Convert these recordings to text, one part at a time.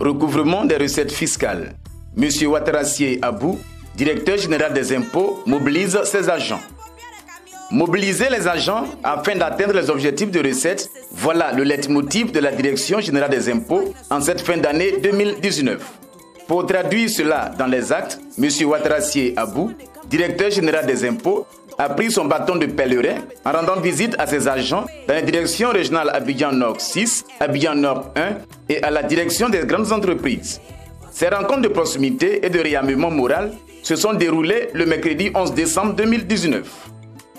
recouvrement des recettes fiscales. M. Ouattarassié Abou, directeur général des impôts, mobilise ses agents. Mobiliser les agents afin d'atteindre les objectifs de recettes, voilà le leitmotiv de la Direction générale des impôts en cette fin d'année 2019. Pour traduire cela dans les actes, M. Ouattarassié Abou, directeur général des impôts, a pris son bâton de pèlerin en rendant visite à ses agents dans la direction régionale Abidjan Nord 6, Abidjan Nord 1 et à la direction des grandes entreprises. Ces rencontres de proximité et de réarmement moral se sont déroulées le mercredi 11 décembre 2019.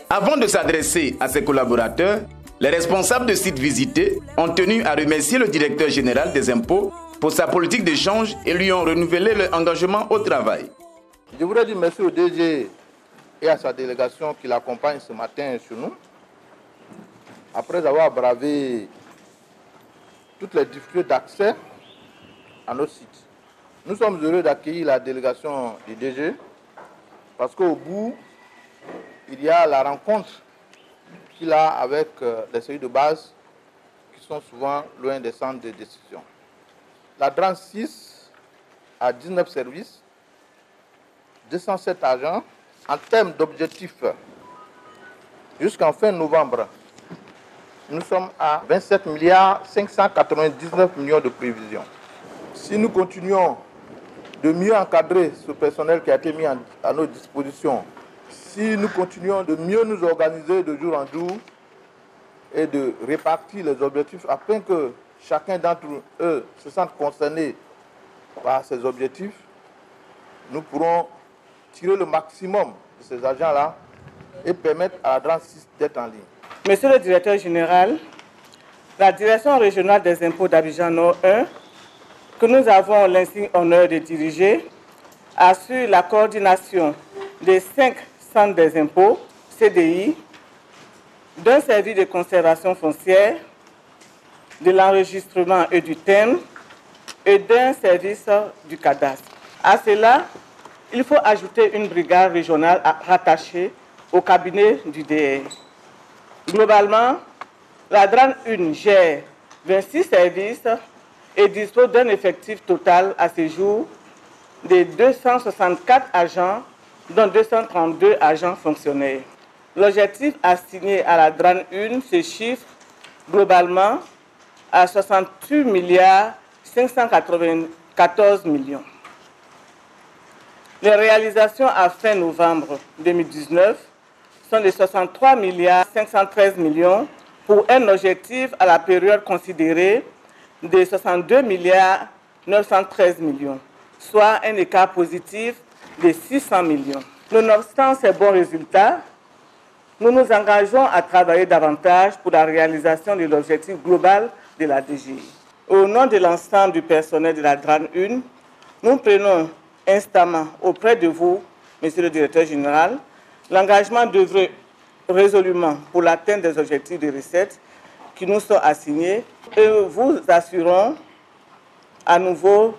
Avant de s'adresser à ses collaborateurs, les responsables de sites visités ont tenu à remercier le directeur général des impôts pour sa politique d'échange et lui ont renouvelé leur engagement au travail. Je voudrais dire merci au DG et à sa délégation qui l'accompagne ce matin chez nous. Après avoir bravé toutes les difficultés d'accès à nos sites. Nous sommes heureux d'accueillir la délégation du DG parce qu'au bout, il y a la rencontre qu'il a avec les services de base qui sont souvent loin des centres de décision. La DRAN 6 a 19 services, 207 agents. En termes d'objectifs, jusqu'en fin novembre, nous sommes à 27 599 millions de prévisions. Si nous continuons de mieux encadrer ce personnel qui a été mis à notre disposition, si nous continuons de mieux nous organiser de jour en jour et de répartir les objectifs afin que chacun d'entre eux se sente concerné par ces objectifs, nous pourrons tirer le maximum de ces agents-là et permettre à la DRAN 6 d'être en ligne. Monsieur le directeur général, la direction régionale des impôts d'Abidjan Nord 1, que nous avons l'insigne honneur de diriger, assure la coordination des 5 centres des impôts, CDI, d'un service de conservation foncière, de l'enregistrement et du thème, et d'un service du cadastre. À cela, il faut ajouter une brigade régionale rattachée au cabinet du DR. Globalement, la DRAN 1 gère 26 services et dispose d'un effectif total à ce jour de 264 agents, dont 232 agents fonctionnaires. L'objectif assigné à la DRAN 1 se chiffre globalement à 68 594 millions. Les réalisations à fin novembre 2019 sont de 63 513 millions pour un objectif à la période considérée de 62 913 millions, soit un écart positif de 600 millions. Nonobstant ces bons résultats, nous nous engageons à travailler davantage pour la réalisation de l'objectif global de la DGI. Au nom de l'ensemble du personnel de la DRAN 1, nous prenons instamment auprès de vous, Monsieur le Directeur général, l'engagement d'œuvrer résolument pour l'atteinte des objectifs de recettes qui nous sont assignés et vous assurons à nouveau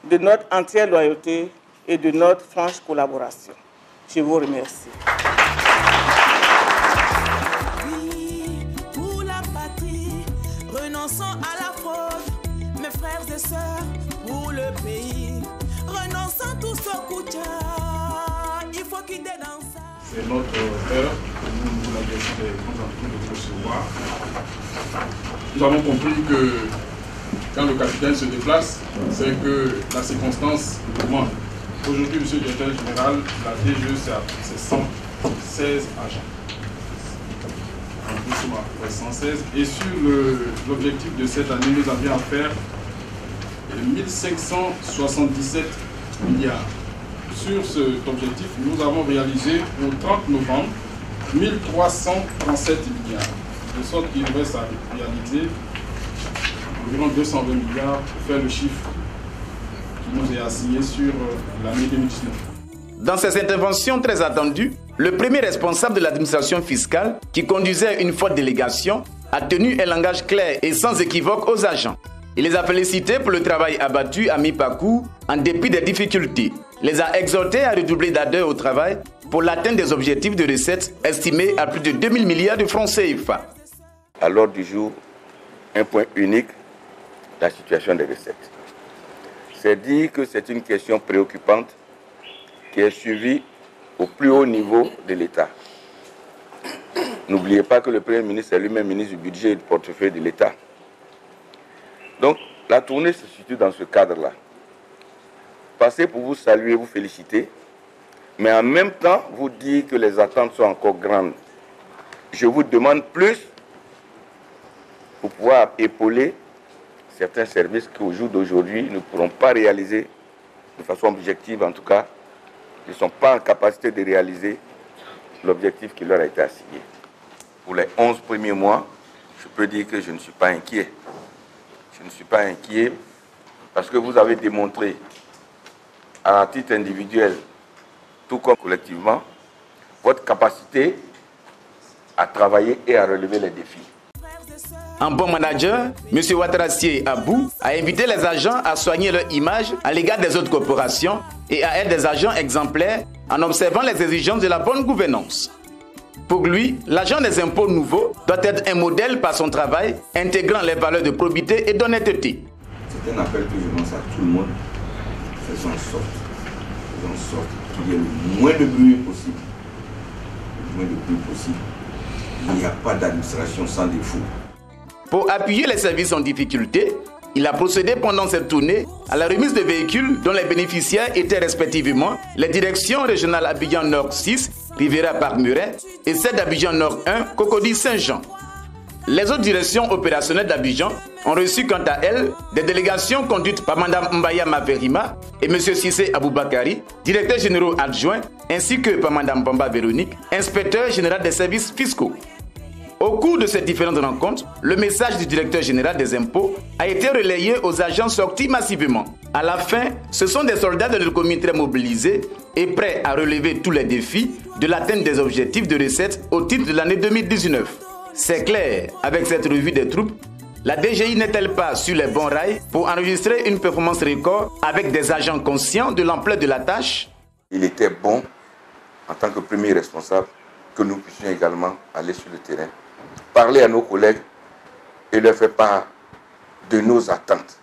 de notre entière loyauté et de notre franche collaboration. Je vous remercie. Oui, pour la patrie, renonçons à la fraude, mes frères et sœurs, pour le pays. Renonçons tous au Koutia, il faut qu'il dénonce ça. C'est notre heure que nous la direction des grandes entreprises de recevoir. Nous avons compris que quand le capitaine se déplace, c'est que la circonstance demande. Aujourd'hui, monsieur le directeur général, la DGE, c'est 116 agents. Nous sommes à 116. Et sur l'objectif de cette année, nous avions à faire 1577 milliards. Sur cet objectif, nous avons réalisé au 30 novembre 1337 milliards. De sorte qu'il reste à réaliser environ 220 milliards pour faire le chiffre qui nous est assigné sur l'année 2019. Dans ces interventions très attendues, le premier responsable de l'administration fiscale, qui conduisait une forte délégation, a tenu un langage clair et sans équivoque aux agents. Il les a félicités pour le travail abattu à mi-parcours en dépit des difficultés. Il les a exhortés à redoubler d'ardeur au travail pour l'atteinte des objectifs de recettes estimés à plus de 2000 milliards de francs CFA. À l'ordre du jour, un point unique, la situation des recettes. c'est dire que c'est une question préoccupante qui est suivie au plus haut niveau de l'État. N'oubliez pas que le Premier ministre est lui-même ministre du budget et du portefeuille de l'État. Donc, la tournée se situe dans ce cadre-là. Passer pour vous saluer, vous féliciter, mais en même temps, vous dire que les attentes sont encore grandes. Je vous demande plus pour pouvoir épauler certains services qui, au jour d'aujourd'hui, ne pourront pas réaliser, de façon objective en tout cas, ne sont pas en capacité de réaliser l'objectif qui leur a été assigné. Pour les 11 premiers mois, je peux dire que je ne suis pas inquiet. Je ne suis pas inquiet parce que vous avez démontré, à titre individuel, tout comme collectivement, votre capacité à travailler et à relever les défis. Un bon manager, M. Ouattarassié Abou a invité les agents à soigner leur image à l'égard des autres corporations et à être des agents exemplaires en observant les exigences de la bonne gouvernance. Pour lui, l'agent des impôts nouveau doit être un modèle par son travail, intégrant les valeurs de probité et d'honnêteté. C'est un appel que je lance à tout le monde. Faisons en sorte qu'il y ait le moins de bruit possible. Le moins de bruit possible. Il n'y a pas d'administration sans défaut. Pour appuyer les services en difficulté, il a procédé pendant cette tournée à la remise de véhicules dont les bénéficiaires étaient respectivement les directions régionales Abidjan Nord 6, Rivera Parc Muret, et celle d'Abidjan Nord 1, Cocody Saint-Jean. Les autres directions opérationnelles d'Abidjan ont reçu quant à elles des délégations conduites par Mme Mbaya Maverima et M. Sissé Aboubakari, directeur général adjoint, ainsi que par Mme Bamba Véronique, inspecteur général des services fiscaux. Au cours de ces différentes rencontres, le message du directeur général des impôts a été relayé aux agents sortis massivement. À la fin, ce sont des soldats de notre comité mobilisés et prêts à relever tous les défis de l'atteinte des objectifs de recettes au titre de l'année 2019. C'est clair, avec cette revue des troupes, la DGI n'est-elle pas sur les bons rails pour enregistrer une performance record avec des agents conscients de l'ampleur de la tâche? Il était bon, en tant que premier responsable, que nous puissions également aller sur le terrain, parler à nos collègues et leur faire part de nos attentes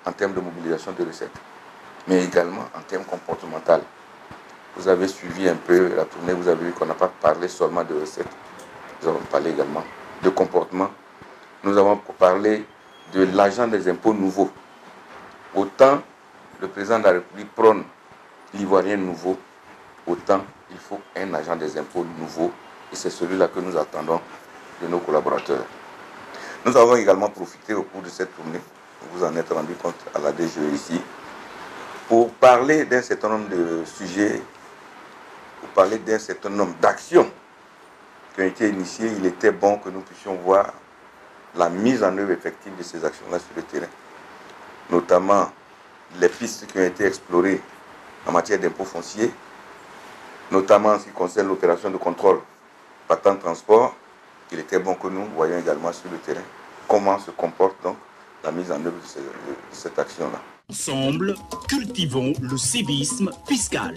en termes de mobilisation de recettes, mais également en termes comportementaux. Vous avez suivi un peu la tournée, vous avez vu qu'on n'a pas parlé seulement de recettes, nous avons parlé également de comportement, nous avons parlé de l'agent des impôts nouveau. Autant le président de la République prône l'ivoirien nouveau, autant il faut un agent des impôts nouveau, et c'est celui-là que nous attendons de nos collaborateurs. Nous avons également profité au cours de cette tournée, vous en êtes rendu compte à la DGE ici, pour parler d'un certain nombre de sujets, pour parler d'un certain nombre d'actions qui ont été initiées. Il était bon que nous puissions voir la mise en œuvre effective de ces actions-là sur le terrain, notamment les pistes qui ont été explorées en matière d'impôts fonciers, notamment en ce qui concerne l'opération de contrôle patent transport. Il était bon que nous voyions également sur le terrain comment se comporte donc la mise en œuvre de cette action-là. Ensemble, cultivons le civisme fiscal.